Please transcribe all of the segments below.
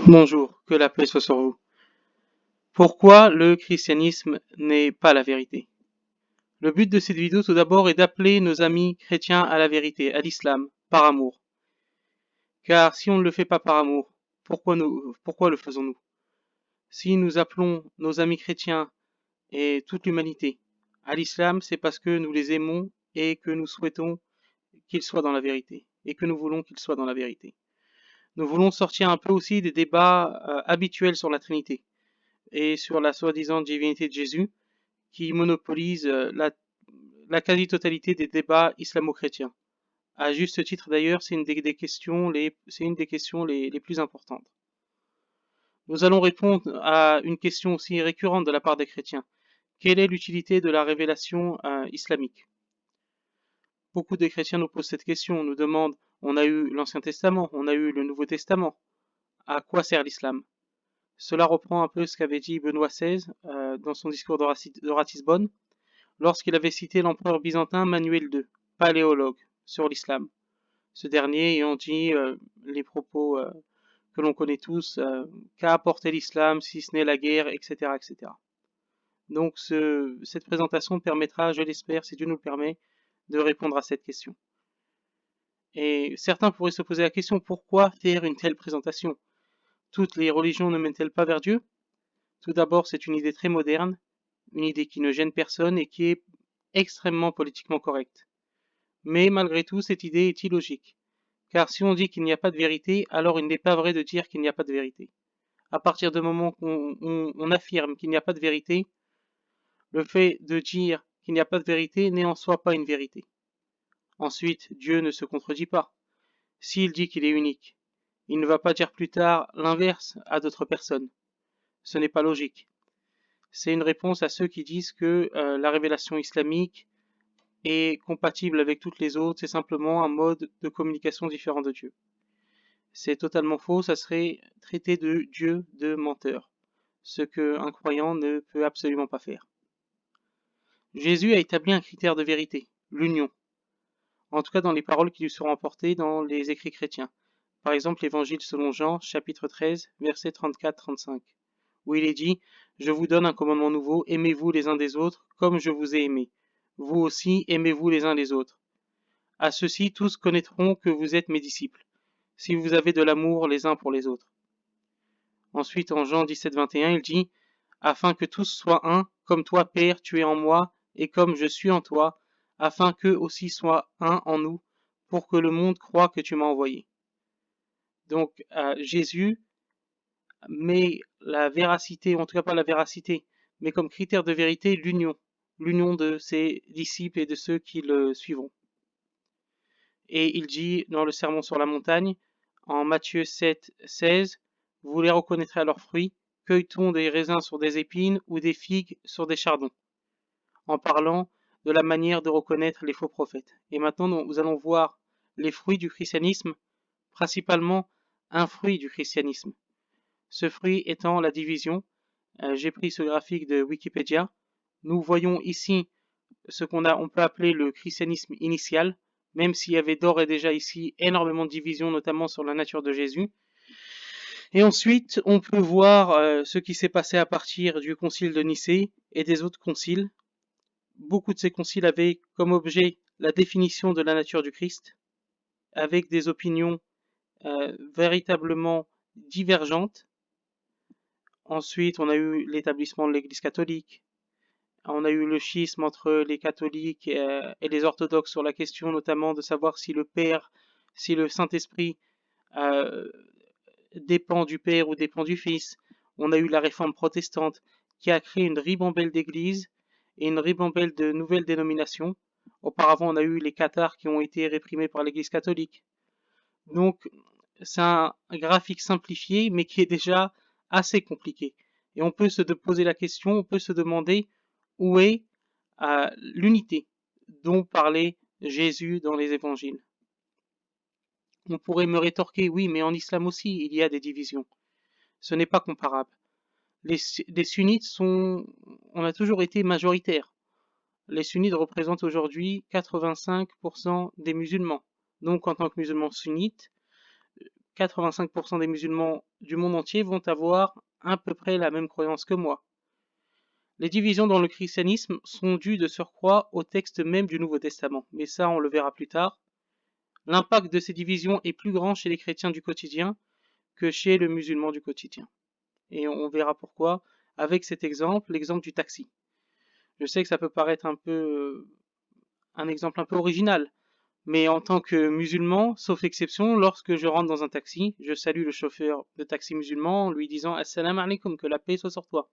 Bonjour, que la paix soit sur vous. Pourquoi le christianisme n'est pas la vérité? Le but de cette vidéo tout d'abord est d'appeler nos amis chrétiens à la vérité, à l'islam, par amour. Car si on ne le fait pas par amour, pourquoi le faisons-nous? Si nous appelons nos amis chrétiens et toute l'humanité à l'islam, c'est parce que nous les aimons et que nous souhaitons qu'ils soient dans la vérité, et que nous voulons qu'ils soient dans la vérité. Nous voulons sortir un peu aussi des débats habituels sur la Trinité et sur la soi-disant divinité de Jésus, qui monopolise la quasi-totalité des débats islamo-chrétiens. À juste titre d'ailleurs, c'est une des questions les plus importantes. Nous allons répondre à une question aussi récurrente de la part des chrétiens. Quelle est l'utilité de la révélation islamique? Beaucoup de chrétiens nous posent cette question, nous demandent, on a eu l'Ancien Testament, on a eu le Nouveau Testament, à quoi sert l'islam? Cela reprend un peu ce qu'avait dit Benoît XVI dans son discours de Ratisbonne, lorsqu'il avait cité l'empereur byzantin Manuel II, paléologue, sur l'islam. Ce dernier ayant dit les propos que l'on connaît tous, qu'a apporté l'islam si ce n'est la guerre, etc. etc. Donc cette présentation permettra, je l'espère, si Dieu nous le permet, de répondre à cette question. Et certains pourraient se poser la question, pourquoi faire une telle présentation? Toutes les religions ne mènent-elles pas vers Dieu? Tout d'abord, c'est une idée très moderne, une idée qui ne gêne personne et qui est extrêmement politiquement correcte. Mais malgré tout, cette idée est illogique. Car si on dit qu'il n'y a pas de vérité, alors il n'est pas vrai de dire qu'il n'y a pas de vérité. À partir du moment qu'on affirme qu'il n'y a pas de vérité, le fait de dire qu'il n'y a pas de vérité n'est en soi pas une vérité. Ensuite, Dieu ne se contredit pas. S'il dit qu'il est unique, il ne va pas dire plus tard l'inverse à d'autres personnes. Ce n'est pas logique. C'est une réponse à ceux qui disent que la révélation islamique est compatible avec toutes les autres, c'est simplement un mode de communication différent de Dieu. C'est totalement faux, ça serait traiter de Dieu de menteur, ce qu'un croyant ne peut absolument pas faire. Jésus a établi un critère de vérité, l'union, en tout cas dans les paroles qui lui seront apportées dans les écrits chrétiens. Par exemple, l'évangile selon Jean, chapitre 13, versets 34-35, où il est dit « Je vous donne un commandement nouveau, aimez-vous les uns des autres, comme je vous ai aimé. Vous aussi, aimez-vous les uns les autres. À ceux-ci, tous connaîtront que vous êtes mes disciples, si vous avez de l'amour les uns pour les autres. » Ensuite, en Jean 17, 21, il dit « Afin que tous soient un, comme toi, Père, tu es en moi, et comme je suis en toi, afin qu'eux aussi soient un en nous, pour que le monde croie que tu m'as envoyé. » Donc, Jésus met la véracité, en tout cas pas la véracité, mais comme critère de vérité, l'union de ses disciples et de ceux qui le suivront. Et il dit dans le Sermon sur la montagne, en Matthieu 7, 16, « Vous les reconnaîtrez à leurs fruits, cueille-t-on des raisins sur des épines ou des figues sur des chardons ?» En parlant de la manière de reconnaître les faux prophètes. Et maintenant, nous allons voir les fruits du christianisme, principalement un fruit du christianisme. Ce fruit étant la division. J'ai pris ce graphique de Wikipédia. Nous voyons ici ce on peut appeler le christianisme initial, même s'il y avait d'ores et déjà ici énormément de divisions, notamment sur la nature de Jésus. Et ensuite, on peut voir ce qui s'est passé à partir du concile de Nicée et des autres conciles. Beaucoup de ces conciles avaient comme objet la définition de la nature du Christ, avec des opinions véritablement divergentes. Ensuite, on a eu l'établissement de l'Église catholique. On a eu le schisme entre les catholiques et les orthodoxes sur la question notamment de savoir si le Père, si le Saint-Esprit dépend du Père ou dépend du Fils. On a eu la réforme protestante qui a créé une ribambelle d'églises et une ribambelle de nouvelles dénominations. Auparavant, on a eu les cathares qui ont été réprimés par l'Église catholique. Donc, c'est un graphique simplifié, mais qui est déjà assez compliqué. Et on peut se poser la question, on peut se demander où est l'unité dont parlait Jésus dans les évangiles. On pourrait me rétorquer, oui, mais en islam aussi, il y a des divisions. Ce n'est pas comparable. Les sunnites on a toujours été majoritaires. Les sunnites représentent aujourd'hui 85% des musulmans. Donc, en tant que musulman sunnite, 85% des musulmans du monde entier vont avoir à peu près la même croyance que moi. Les divisions dans le christianisme sont dues de surcroît au texte même du Nouveau Testament, mais ça on le verra plus tard. L'impact de ces divisions est plus grand chez les chrétiens du quotidien que chez le musulman du quotidien. Et on verra pourquoi avec cet exemple, l'exemple du taxi. Je sais que ça peut paraître un exemple un peu original, mais en tant que musulman, sauf exception, lorsque je rentre dans un taxi, je salue le chauffeur de taxi musulman en lui disant Assalamu alaikum, que la paix soit sur toi.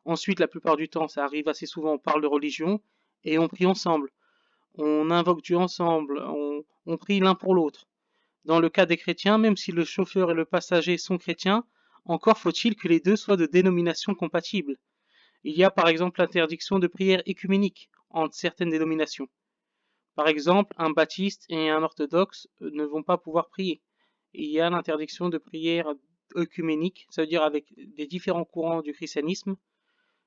Ensuite, la plupart du temps, ça arrive assez souvent, on parle de religion et on prie ensemble. On invoque Dieu ensemble, on prie l'un pour l'autre. Dans le cas des chrétiens, même si le chauffeur et le passager sont chrétiens, encore faut-il que les deux soient de dénomination compatible. Il y a par exemple l'interdiction de prière écuménique entre certaines dénominations. Par exemple, un baptiste et un orthodoxe ne vont pas pouvoir prier. Il y a l'interdiction de prière œcuménique, ça veut dire avec des différents courants du christianisme,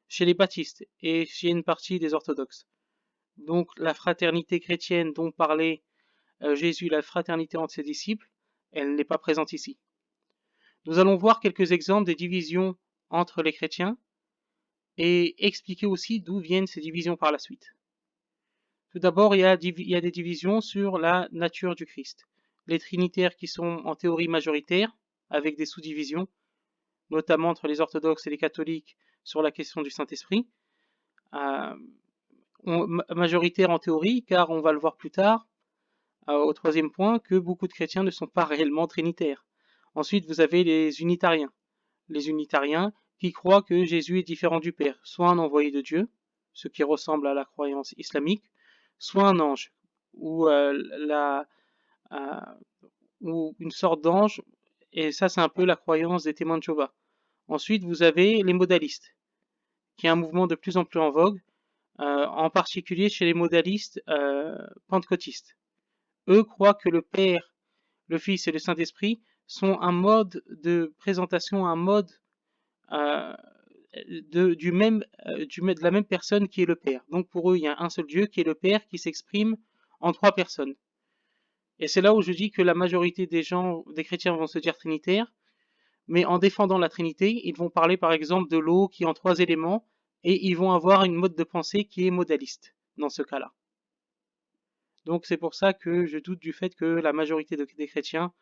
chez les baptistes et chez une partie des orthodoxes. Donc la fraternité chrétienne dont parlait Jésus, la fraternité entre ses disciples, elle n'est pas présente ici. Nous allons voir quelques exemples des divisions entre les chrétiens et expliquer aussi d'où viennent ces divisions par la suite. Tout d'abord, il y a des divisions sur la nature du Christ. Les trinitaires qui sont en théorie majoritaires, avec des sous-divisions, notamment entre les orthodoxes et les catholiques sur la question du Saint-Esprit. Majoritaire en théorie, car on va le voir plus tard, au troisième point, que beaucoup de chrétiens ne sont pas réellement trinitaires. Ensuite, vous avez les unitariens. Les unitariens qui croient que Jésus est différent du Père, soit un envoyé de Dieu, ce qui ressemble à la croyance islamique, soit un ange, ou une sorte d'ange, et ça c'est un peu la croyance des témoins de Jéhovah. Ensuite, vous avez les modalistes, qui est un mouvement de plus en plus en vogue, en particulier chez les modalistes pentecôtistes. Eux croient que le Père, le Fils et le Saint-Esprit sont un mode de présentation, un mode de la même personne qui est le Père. Donc pour eux, il y a un seul Dieu qui est le Père qui s'exprime en trois personnes. Et c'est là où je dis que la majorité des chrétiens vont se dire trinitaires, mais en défendant la Trinité, ils vont parler par exemple de l'eau qui est en trois éléments, et ils vont avoir une mode de pensée qui est modaliste dans ce cas-là. Donc c'est pour ça que je doute du fait que la majorité des chrétiens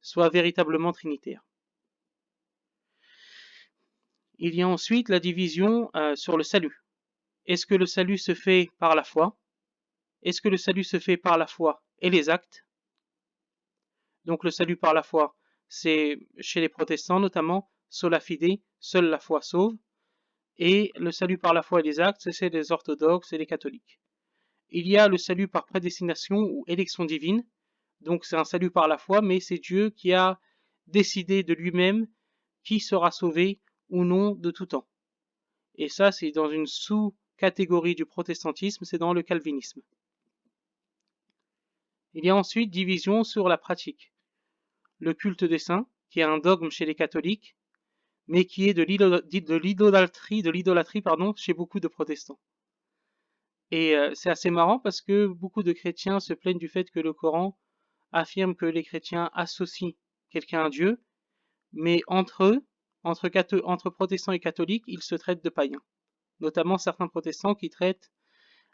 soient véritablement trinitaires. Il y a ensuite la division sur le salut. Est-ce que le salut se fait par la foi? Est-ce que le salut se fait par la foi et les actes? Donc le salut par la foi, c'est chez les protestants notamment, sola fide, seule la foi sauve. Et le salut par la foi et les actes, c'est chez les orthodoxes et les catholiques. Il y a le salut par prédestination ou élection divine. Donc c'est un salut par la foi, mais c'est Dieu qui a décidé de lui-même qui sera sauvé ou non de tout temps. Et ça, c'est dans une sous-catégorie du protestantisme, c'est dans le calvinisme. Il y a ensuite division sur la pratique. Le culte des saints, qui est un dogme chez les catholiques, mais qui est de l'idolâtrie chez beaucoup de protestants. Et c'est assez marrant parce que beaucoup de chrétiens se plaignent du fait que le Coran affirme que les chrétiens associent quelqu'un à Dieu, mais entre eux, entre protestants et catholiques, ils se traitent de païens. Notamment certains protestants qui traitent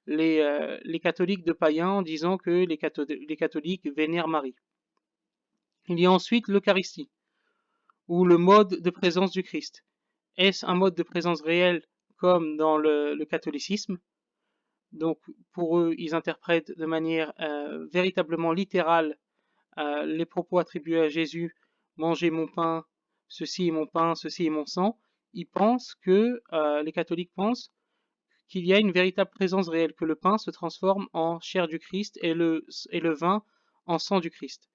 les catholiques de païens en disant que les catholiques vénèrent Marie. Il y a ensuite l'Eucharistie, ou le mode de présence du Christ. Est-ce un mode de présence réel comme dans le catholicisme? Donc pour eux, ils interprètent de manière véritablement littérale les propos attribués à Jésus, mangez mon pain, ceci est mon pain, ceci est mon sang. Ils pensent que, les catholiques pensent qu'il y a une véritable présence réelle, que le pain se transforme en chair du Christ et le vin en sang du Christ.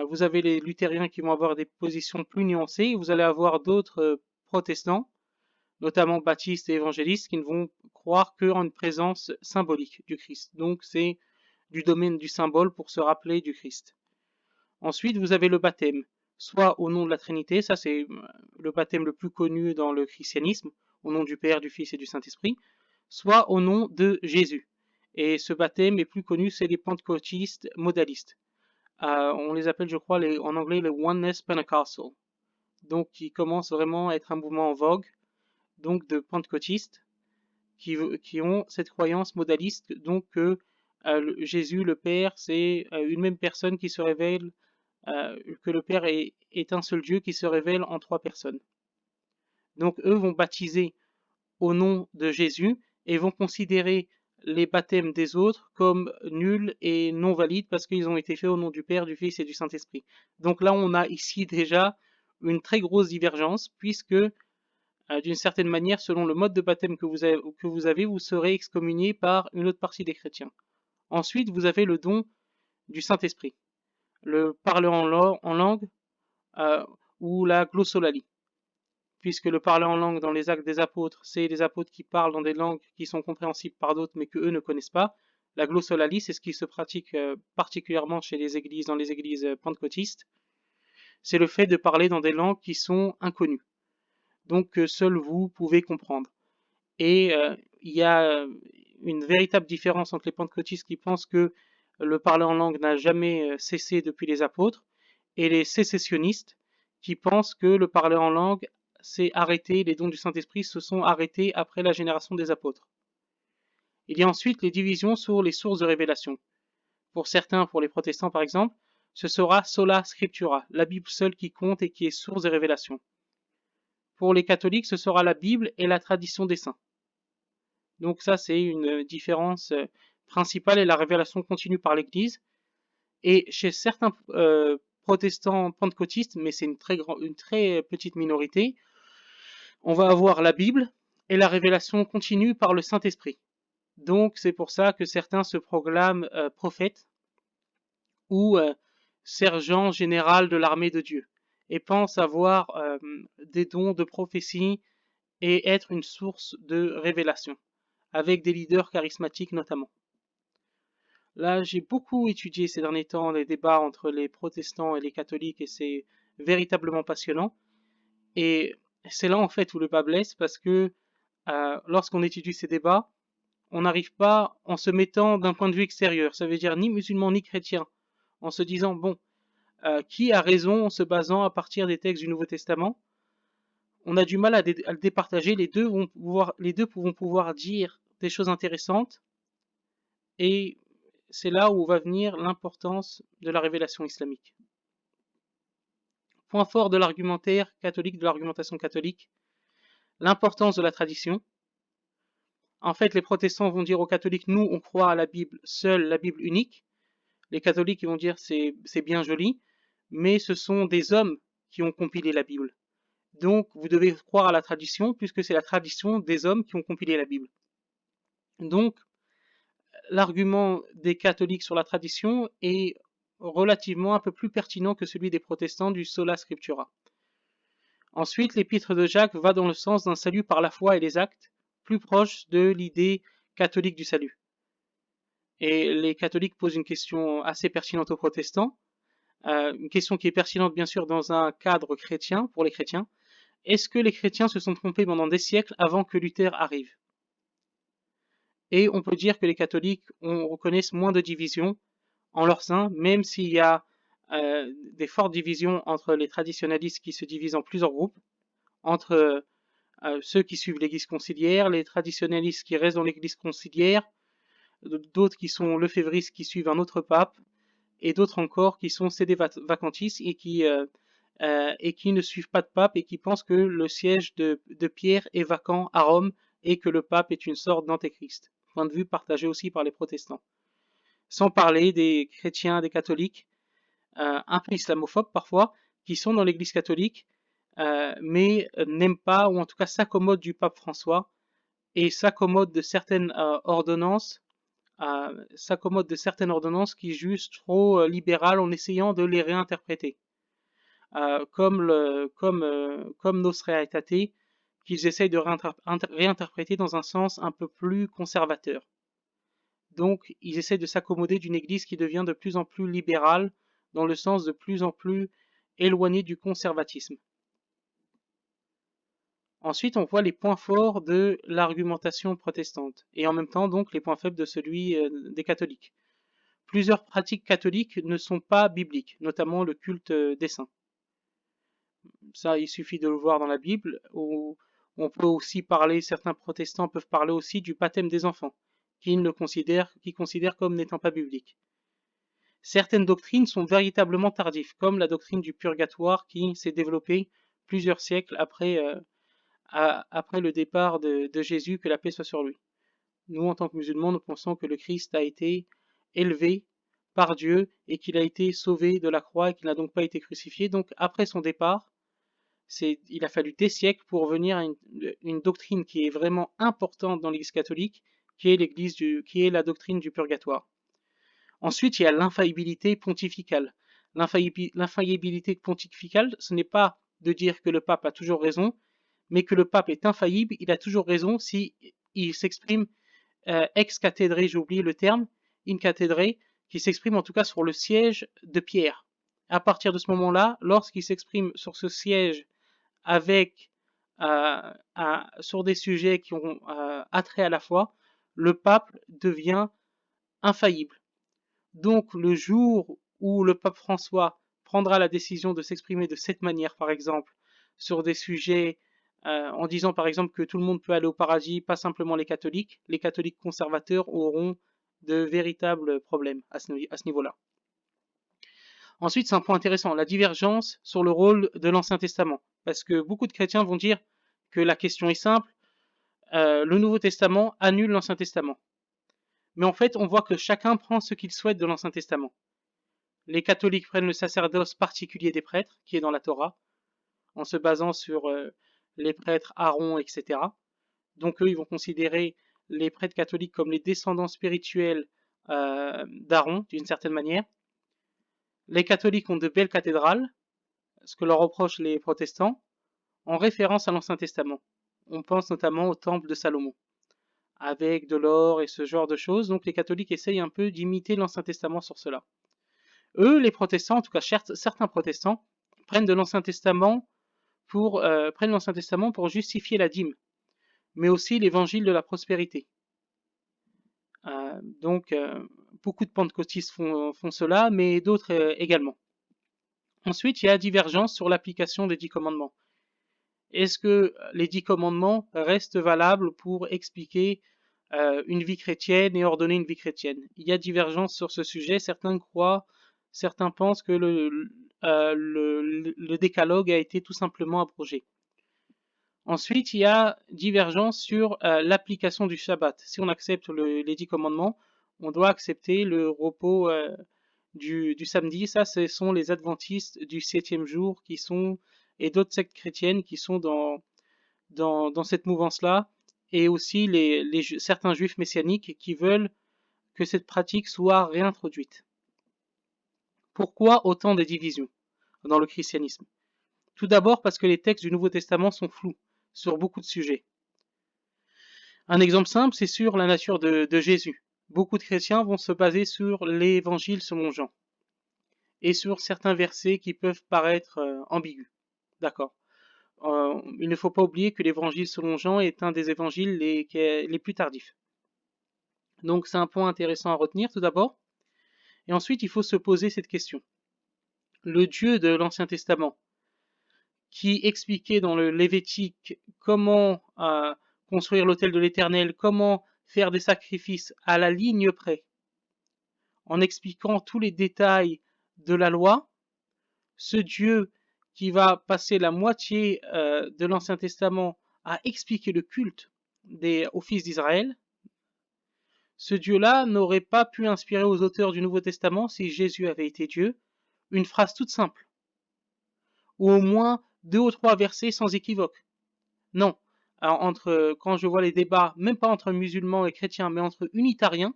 Vous avez les luthériens qui vont avoir des positions plus nuancées, vous allez avoir d'autres protestants, notamment baptistes et évangélistes, qui ne vont croire qu'en une présence symbolique du Christ. Donc c'est du domaine du symbole pour se rappeler du Christ. Ensuite, vous avez le baptême, soit au nom de la Trinité, ça c'est le baptême le plus connu dans le christianisme, au nom du Père, du Fils et du Saint-Esprit, soit au nom de Jésus. Et ce baptême est plus connu, c'est les pentecôtistes modalistes. On les appelle, je crois, en anglais les Oneness Pentecostal. Donc, qui commence vraiment à être un mouvement en vogue, donc de pentecôtistes, qui ont cette croyance modaliste, donc que Jésus, le Père, c'est une même personne qui se révèle, que le Père est un seul Dieu qui se révèle en trois personnes. Donc, eux vont baptiser au nom de Jésus et vont considérer les baptêmes des autres comme nuls et non valides parce qu'ils ont été faits au nom du Père, du Fils et du Saint-Esprit. Donc là, on a ici déjà une très grosse divergence puisque d'une certaine manière, selon le mode de baptême que vous avez, vous serez excommunié par une autre partie des chrétiens. Ensuite, vous avez le don du Saint-Esprit, le parler en langue ou la glossolalie. Puisque le parler en langue dans les actes des apôtres, c'est les apôtres qui parlent dans des langues qui sont compréhensibles par d'autres mais que eux ne connaissent pas. La glossolalie, c'est ce qui se pratique particulièrement chez les églises, dans les églises pentecôtistes. C'est le fait de parler dans des langues qui sont inconnues, donc que seuls vous pouvez comprendre. Et il y a une véritable différence entre les pentecôtistes qui pensent que le parler en langue n'a jamais cessé depuis les apôtres et les sécessionnistes qui pensent que le parler en langue s'est arrêté, les dons du Saint-Esprit se sont arrêtés après la génération des apôtres. Il y a ensuite les divisions sur les sources de révélation. Pour certains, pour les protestants par exemple, ce sera sola scriptura, la Bible seule qui compte et qui est source de révélation. Pour les catholiques, ce sera la Bible et la tradition des saints. Donc ça, c'est une différence principale et la révélation continue par l'Église. Et chez certains protestants pentecôtistes, mais c'est une très petite minorité, on va avoir la Bible et la révélation continue par le Saint-Esprit. Donc c'est pour ça que certains se proclament prophètes ou sergent général de l'armée de Dieu et pensent avoir des dons de prophétie et être une source de révélation, avec des leaders charismatiques notamment. Là, j'ai beaucoup étudié ces derniers temps les débats entre les protestants et les catholiques et c'est véritablement passionnant. Et c'est là en fait où le bas blesse parce que lorsqu'on étudie ces débats, on n'arrive pas en se mettant d'un point de vue extérieur, ça veut dire ni musulman ni chrétien, en se disant bon, qui a raison en se basant à partir des textes du Nouveau Testament. On a du mal à le départager, les deux vont pouvoir dire des choses intéressantes et c'est là où va venir l'importance de la révélation islamique. Point fort de l'argumentaire catholique, de l'argumentation catholique, l'importance de la tradition. En fait, les protestants vont dire aux catholiques, nous, on croit à la Bible seule, la Bible unique. Les catholiques ils vont dire, c'est bien joli, mais ce sont des hommes qui ont compilé la Bible. Donc, vous devez croire à la tradition, puisque c'est la tradition des hommes qui ont compilé la Bible. Donc, l'argument des catholiques sur la tradition est relativement un peu plus pertinent que celui des protestants du sola scriptura. Ensuite, l'épître de Jacques va dans le sens d'un salut par la foi et les actes, plus proche de l'idée catholique du salut. Et les catholiques posent une question assez pertinente aux protestants, une question qui est pertinente bien sûr dans un cadre chrétien, pour les chrétiens. Est-ce que les chrétiens se sont trompés pendant des siècles avant que Luther arrive? Et on peut dire que les catholiques reconnaissent moins de divisions en leur sein, même s'il y a des fortes divisions entre les traditionalistes qui se divisent en plusieurs groupes, entre ceux qui suivent l'église conciliaire, les traditionalistes qui restent dans l'église conciliaire, d'autres qui sont lefévristes qui suivent un autre pape, et d'autres encore qui sont sédévacantistes et qui ne suivent pas de pape et qui pensent que le siège de Pierre est vacant à Rome et que le pape est une sorte d'antéchrist. Point de vue partagé aussi par les protestants. Sans parler des chrétiens, des catholiques, un peu islamophobes parfois, qui sont dans l'église catholique, mais n'aiment pas, ou en tout cas s'accommodent du pape François, et s'accommodent de certaines ordonnances qui jugent trop libérales en essayant de les réinterpréter. Comme Nostra Aetate, qu'ils essayent de réinterpréter dans un sens un peu plus conservateur. Donc, ils essaient de s'accommoder d'une église qui devient de plus en plus libérale, dans le sens de plus en plus éloigné du conservatisme. Ensuite, on voit les points forts de l'argumentation protestante, et en même temps donc les points faibles de celui des catholiques. Plusieurs pratiques catholiques ne sont pas bibliques, notamment le culte des saints. Ça, il suffit de le voir dans la Bible. Ou on peut aussi parler, certains protestants peuvent parler aussi du baptême des enfants, qu'ils considèrent comme n'étant pas biblique. Certaines doctrines sont véritablement tardives, comme la doctrine du purgatoire qui s'est développée plusieurs siècles après le départ de Jésus, que la paix soit sur lui. Nous, en tant que musulmans, nous pensons que le Christ a été élevé par Dieu et qu'il a été sauvé de la croix et qu'il n'a donc pas été crucifié. Donc, après son départ, il a fallu des siècles pour venir à une doctrine qui est vraiment importante dans l'Église catholique, qui est la doctrine du purgatoire. Ensuite, il y a l'infaillibilité pontificale. L'infaillibilité pontificale, ce n'est pas de dire que le pape a toujours raison, mais que le pape est infaillible, il a toujours raison si il s'exprime ex cathedré, j'ai oublié le terme, in cathedré, qui s'exprime en tout cas sur le siège de Pierre. À partir de ce moment-là, lorsqu'il s'exprime sur ce siège avec sur des sujets qui ont attrait à la foi, le pape devient infaillible. Donc le jour où le pape François prendra la décision de s'exprimer de cette manière, par exemple, sur des sujets en disant par exemple que tout le monde peut aller au paradis, pas simplement les catholiques conservateurs auront de véritables problèmes à ce niveau-là. Ensuite, c'est un point intéressant, la divergence sur le rôle de l'Ancien Testament. Parce que beaucoup de chrétiens vont dire que la question est simple, le Nouveau Testament annule l'Ancien Testament. Mais en fait, on voit que chacun prend ce qu'il souhaite de l'Ancien Testament. Les catholiques prennent le sacerdoce particulier des prêtres, qui est dans la Torah, en se basant sur les prêtres Aaron, etc. Donc eux, ils vont considérer les prêtres catholiques comme les descendants spirituels d'Aaron, d'une certaine manière. Les catholiques ont de belles cathédrales, ce que leur reprochent les protestants, en référence à l'Ancien Testament. On pense notamment au temple de Salomon, avec de l'or et ce genre de choses. Donc les catholiques essayent un peu d'imiter l'Ancien Testament sur cela. Eux, les protestants, en tout cas certains protestants, prennent l'Ancien Testament pour justifier la dîme, mais aussi l'évangile de la prospérité. Donc beaucoup de pentecôtistes font cela, mais d'autres également. Ensuite, il y a divergence sur l'application des 10 commandements. Est-ce que les 10 commandements restent valables pour expliquer une vie chrétienne et ordonner une vie chrétienne? Il y a divergence sur ce sujet. Certains pensent que le décalogue a été tout simplement abrogé. Ensuite, il y a divergence sur l'application du Shabbat. Si on accepte les 10 commandements, on doit accepter le repos du samedi. Ça, ce sont les adventistes du 7e jour et d'autres sectes chrétiennes qui sont dans cette mouvance-là, et aussi certains juifs messianiques qui veulent que cette pratique soit réintroduite. Pourquoi autant de divisions dans le christianisme? Tout d'abord parce que les textes du Nouveau Testament sont flous sur beaucoup de sujets. Un exemple simple, c'est sur la nature de Jésus. Beaucoup de chrétiens vont se baser sur l'évangile selon Jean et sur certains versets qui peuvent paraître ambigus. D'accord. Il ne faut pas oublier que l'évangile selon Jean est un des évangiles les plus tardifs. Donc c'est un point intéressant à retenir tout d'abord. Et ensuite, il faut se poser cette question. Le Dieu de l'Ancien Testament, qui expliquait dans le Lévitique comment construire l'autel de l'Éternel, comment faire des sacrifices à la ligne près, en expliquant tous les détails de la loi, ce Dieu qui va passer la moitié de l'Ancien Testament à expliquer le culte aux fils d'Israël, ce Dieu-là n'aurait pas pu inspirer aux auteurs du Nouveau Testament, si Jésus avait été Dieu, une phrase toute simple, ou au moins 2 ou 3 versets sans équivoque. Non. Alors, quand je vois les débats, même pas entre musulmans et chrétiens, mais entre unitariens,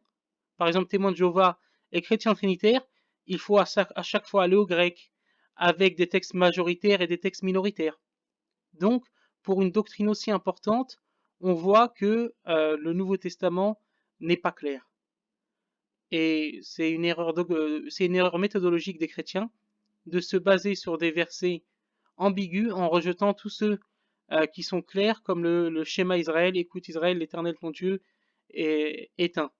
par exemple témoins de Jéhovah et chrétiens trinitaires, il faut à chaque fois aller au grec, avec des textes majoritaires et des textes minoritaires. Donc, pour une doctrine aussi importante, on voit que le Nouveau Testament n'est pas clair. Et c'est une erreur méthodologique des chrétiens de se baser sur des versets ambigus en rejetant tous ceux qui sont clairs, comme le schéma Israël, écoute Israël, l'Éternel ton Dieu est un.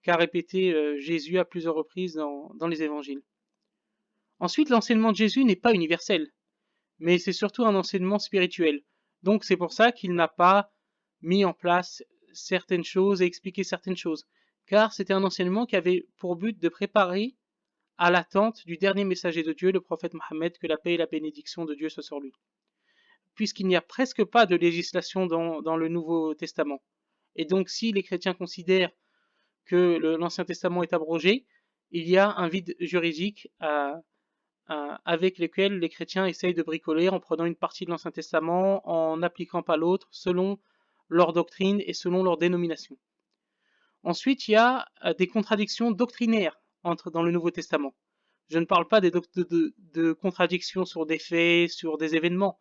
qu'a répété Jésus à plusieurs reprises dans les évangiles. Ensuite, l'enseignement de Jésus n'est pas universel, mais c'est surtout un enseignement spirituel. Donc c'est pour ça qu'il n'a pas mis en place certaines choses et expliqué certaines choses, car c'était un enseignement qui avait pour but de préparer à l'attente du dernier messager de Dieu, le prophète Mohammed, que la paix et la bénédiction de Dieu soient sur lui. Puisqu'il n'y a presque pas de législation dans le Nouveau Testament. Et donc si les chrétiens considèrent que l'Ancien Testament est abrogé, il y a un vide juridique avec lequel les chrétiens essayent de bricoler en prenant une partie de l'Ancien Testament, en n'appliquant pas l'autre, selon leur doctrine et selon leur dénomination. Ensuite, il y a des contradictions doctrinaires dans le Nouveau Testament. Je ne parle pas de contradictions sur des faits, sur des événements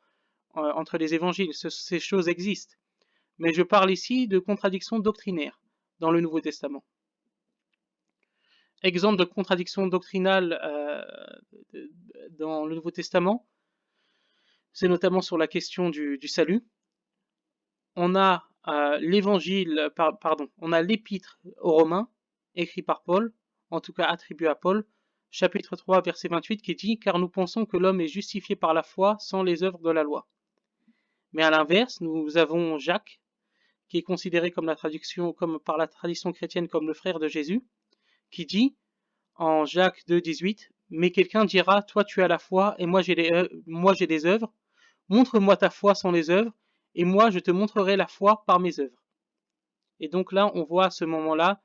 entre les évangiles. Ces choses existent. Mais je parle ici de contradictions doctrinaires dans le Nouveau Testament. Exemple de contradiction doctrinale dans le Nouveau Testament, c'est notamment sur la question du salut. On a on a l'épître aux Romains, écrit par Paul, en tout cas attribué à Paul, chapitre 3, verset 28, qui dit « Car nous pensons que l'homme est justifié par la foi sans les œuvres de la loi. » Mais à l'inverse, nous avons Jacques, qui est considéré par la tradition chrétienne comme le frère de Jésus, qui dit en Jacques 2, 18, « Mais quelqu'un dira, toi tu as la foi et moi j'ai des œuvres. Montre-moi ta foi sans les œuvres, et moi je te montrerai la foi par mes œuvres. » Et donc là, on voit à ce moment-là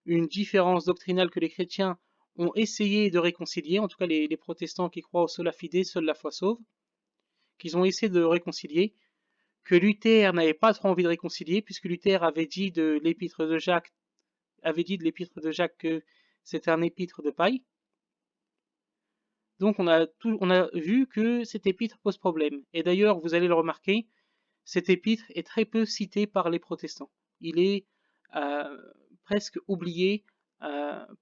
une différence doctrinale que les chrétiens ont essayé de réconcilier, en tout cas les protestants qui croient au sola fide, seule la foi sauve, qu'ils ont essayé de réconcilier, que Luther n'avait pas trop envie de réconcilier, puisque Luther avait dit de l'épître de Jacques que c'était un épître de paille. Donc on a vu que cet épître pose problème. Et d'ailleurs, vous allez le remarquer, cet épître est très peu cité par les protestants. Il est presque oublié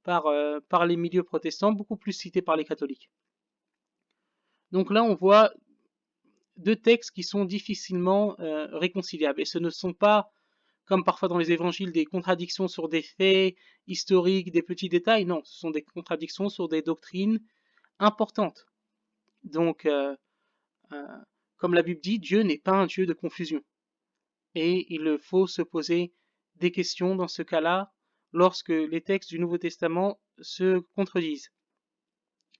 par les milieux protestants, beaucoup plus cité par les catholiques. Donc là, on voit deux textes qui sont difficilement réconciliables. Et ce ne sont pas, comme parfois dans les évangiles, des contradictions sur des faits historiques, des petits détails. Non, ce sont des contradictions sur des doctrines importantes. Donc, comme la Bible dit, Dieu n'est pas un Dieu de confusion. Et il faut se poser des questions dans ce cas-là, lorsque les textes du Nouveau Testament se contredisent.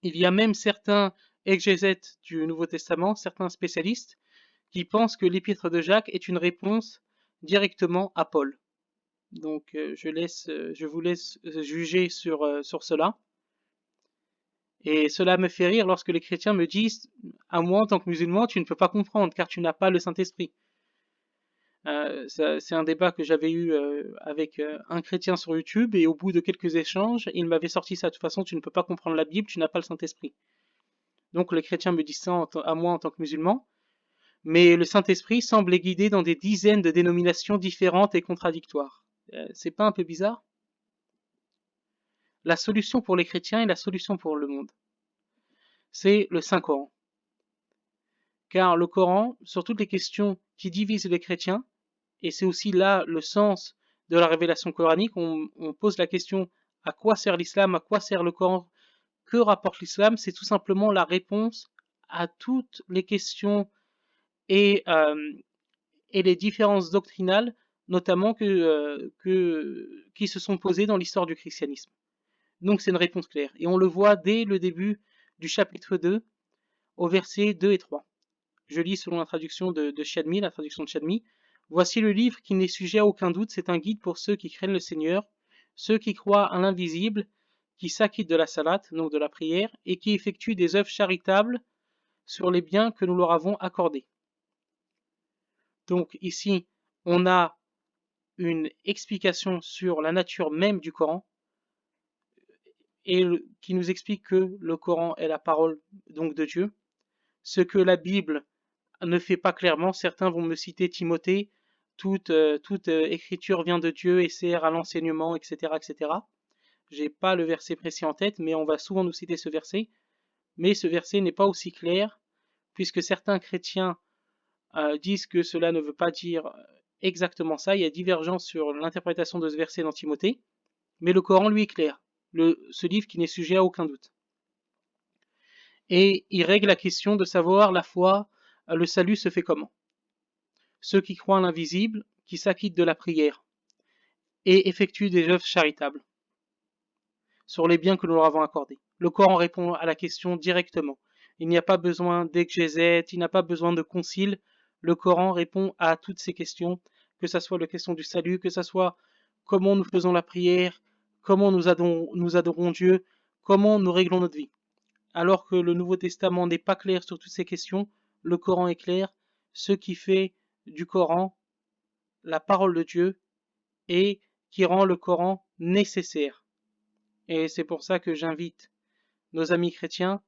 Il y a même certains exégètes du Nouveau Testament, certains spécialistes, qui pensent que l'épître de Jacques est une réponse directement à Paul. Donc je vous laisse juger sur cela. Et cela me fait rire lorsque les chrétiens me disent, à moi en tant que musulman, tu ne peux pas comprendre car tu n'as pas le Saint-Esprit. C'est un débat que j'avais eu avec un chrétien sur YouTube, et au bout de quelques échanges, il m'avait sorti ça. De toute façon, tu ne peux pas comprendre la Bible, tu n'as pas le Saint-Esprit. Donc les chrétiens me disent ça à moi en tant que musulman, mais le Saint-Esprit semble les guider dans des dizaines de dénominations différentes et contradictoires. C'est pas un peu bizarre? La solution pour les chrétiens et la solution pour le monde, c'est le Saint-Coran. Car le Coran, sur toutes les questions qui divisent les chrétiens, et c'est aussi là le sens de la révélation coranique, on pose la question à quoi sert l'islam, à quoi sert le Coran, que rapporte l'islam? C'est tout simplement la réponse à toutes les questions et les différences doctrinales, notamment qui se sont posées dans l'histoire du christianisme. Donc c'est une réponse claire. Et on le voit dès le début du chapitre 2, au versets 2 et 3. Je lis selon la traduction de Chadmi, la traduction de Chadmi. Voici le livre qui n'est sujet à aucun doute, c'est un guide pour ceux qui craignent le Seigneur, ceux qui croient à l'invisible, qui s'acquittent de la salat, donc de la prière, et qui effectuent des œuvres charitables sur les biens que nous leur avons accordés. Donc ici, on a une explication sur la nature même du Coran, et qui nous explique que le Coran est la parole donc de Dieu, ce que la Bible ne fait pas clairement. Certains vont me citer Timothée, toute écriture vient de Dieu et sert à l'enseignement, etc., etc. J'ai pas le verset précis en tête, mais on va souvent nous citer ce verset. Mais ce verset n'est pas aussi clair, puisque certains chrétiens disent que cela ne veut pas dire exactement ça. Il y a divergence sur l'interprétation de ce verset dans Timothée. Mais le Coran, lui, est clair. Ce livre qui n'est sujet à aucun doute. Et il règle la question de savoir la foi, le salut se fait comment. Ceux qui croient en l'invisible, qui s'acquittent de la prière et effectuent des œuvres charitables sur les biens que nous leur avons accordés. Le Coran répond à la question directement. Il n'y a pas besoin d'exégèse, il n'y a pas besoin de concile. Le Coran répond à toutes ces questions, que ce soit la question du salut, que ce soit comment nous faisons la prière, comment nous adorons Dieu, comment nous réglons notre vie. Alors que le Nouveau Testament n'est pas clair sur toutes ces questions, le Coran est clair, ce qui fait du Coran la parole de Dieu et qui rend le Coran nécessaire. Et c'est pour ça que j'invite nos amis chrétiens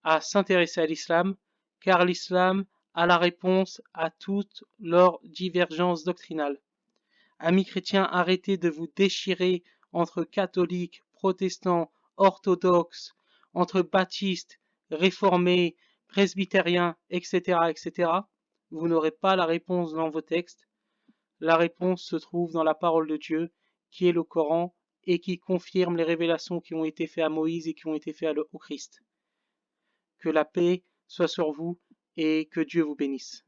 à s'intéresser à l'islam, car l'islam a la réponse à toutes leurs divergences doctrinales. Amis chrétiens, arrêtez de vous déchirer entre catholiques, protestants, orthodoxes, entre baptistes, réformés, presbytériens, etc., etc. Vous n'aurez pas la réponse dans vos textes. La réponse se trouve dans la parole de Dieu, qui est le Coran, et qui confirme les révélations qui ont été faites à Moïse et qui ont été faites au Christ. Que la paix soit sur vous et que Dieu vous bénisse.